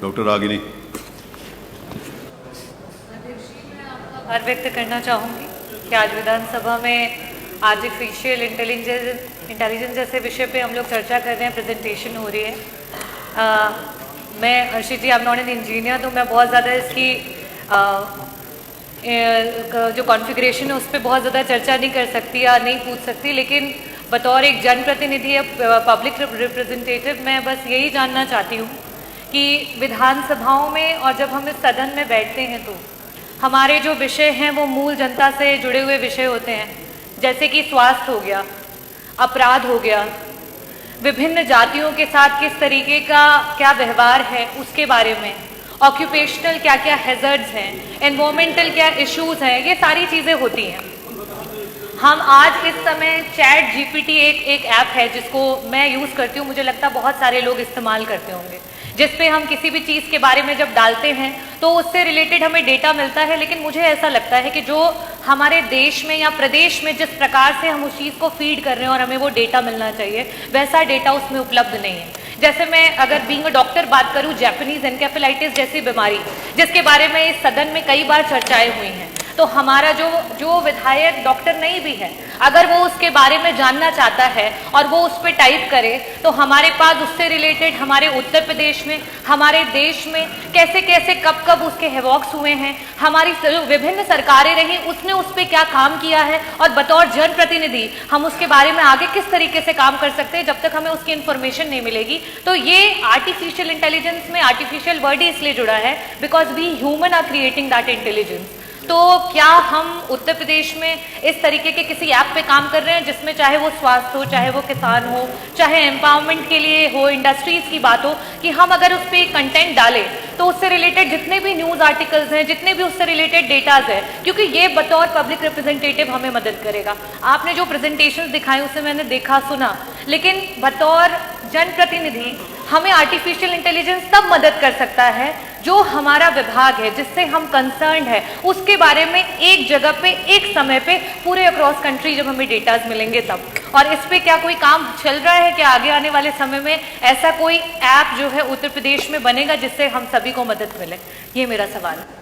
Doctor Ragini. आभार व्यक्त करना चाहूँगी कि आज विधानसभा में आर्टिफिशियल इंटेलिजेंस जैसे विषय पे हम लोग चर्चा कर रहे हैं, प्रेजेंटेशन हो रही है। मैं Harshit ji, I am not an engineer, तो मैं बहुत ज़्यादा इसकी जो कॉन्फ़िगरेशन है उस पर बहुत ज़्यादा चर्चा नहीं कर सकती या नहीं पूछ सकती, लेकिन बतौर एक जनप्रतिनिधि या पब्लिक रिप्रेजेंटेटिव मैं बस यही जानना चाहती हूँ कि विधानसभाओं में और जब हम इस सदन में बैठते हैं तो हमारे जो विषय हैं वो मूल जनता से जुड़े हुए विषय होते हैं, जैसे कि स्वास्थ्य हो गया, अपराध हो गया, विभिन्न जातियों के साथ किस तरीके का क्या व्यवहार है उसके बारे में, ऑक्यूपेशनल क्या क्या हैजर्ड्स हैं, एनवायरमेंटल क्या इश्यूज हैं, ये सारी चीज़ें होती हैं। हम आज इस समय चैट जीपीटी एक ऐप है जिसको मैं यूज़ करती हूँ, मुझे लगता है बहुत सारे लोग इस्तेमाल करते होंगे, जिस पे हम किसी भी चीज़ के बारे में जब डालते हैं तो उससे रिलेटेड हमें डेटा मिलता है। लेकिन मुझे ऐसा लगता है कि जो हमारे देश में या प्रदेश में जिस प्रकार से हम उस चीज़ को फीड कर रहे हैं और हमें वो डेटा मिलना चाहिए, वैसा डेटा उसमें उपलब्ध नहीं है। जैसे मैं अगर बीइंग अ डॉक्टर बात करूँ, जैपनीज एनकेफेलाइटिस जैसी बीमारी जिसके बारे में इस सदन में कई बार चर्चाएं हुई हैं, तो हमारा जो विधायक डॉक्टर नहीं भी है, अगर वो उसके बारे में जानना चाहता है और वो उस पर टाइप करे तो हमारे पास उससे रिलेटेड हमारे उत्तर प्रदेश में, हमारे देश में कैसे कैसे कब कब उसके हैवॉक्स हुए हैं, हमारी जो विभिन्न सरकारें रही उसने उस पर क्या काम किया है और बतौर जनप्रतिनिधि हम उसके बारे में आगे किस तरीके से काम कर सकते हैं, जब तक हमें उसकी इन्फॉर्मेशन नहीं मिलेगी। तो ये आर्टिफिशियल इंटेलिजेंस में आर्टिफिशियल वर्ड ही इसलिए जुड़ा है because we human are creating that intelligence. तो क्या हम उत्तर प्रदेश में इस तरीके के किसी ऐप पे काम कर रहे हैं जिसमें चाहे वो स्वास्थ्य हो, चाहे वो किसान हो, चाहे एम्पावरमेंट के लिए हो, इंडस्ट्रीज की बात हो, कि हम अगर उस पर कंटेंट डालें तो उससे रिलेटेड जितने भी न्यूज़ आर्टिकल्स हैं, जितने भी उससे रिलेटेड डेटाज है, क्योंकि ये बतौर पब्लिक रिप्रेजेंटेटिव हमें मदद करेगा। आपने जो प्रेजेंटेशन दिखाए उसे मैंने देखा सुना, लेकिन बतौर जनप्रतिनिधि हमें आर्टिफिशियल इंटेलिजेंस तब मदद कर सकता है जो हमारा विभाग है, जिससे हम कंसर्न है, उसके बारे में एक जगह पे एक समय पे पूरे अक्रॉस कंट्री जब हमें डेटाज मिलेंगे तब। और इस पे क्या कोई काम चल रहा है क्या आगे आने वाले समय में ऐसा कोई ऐप जो है उत्तर प्रदेश में बनेगा जिससे हम सभी को मदद मिले? ये मेरा सवाल है।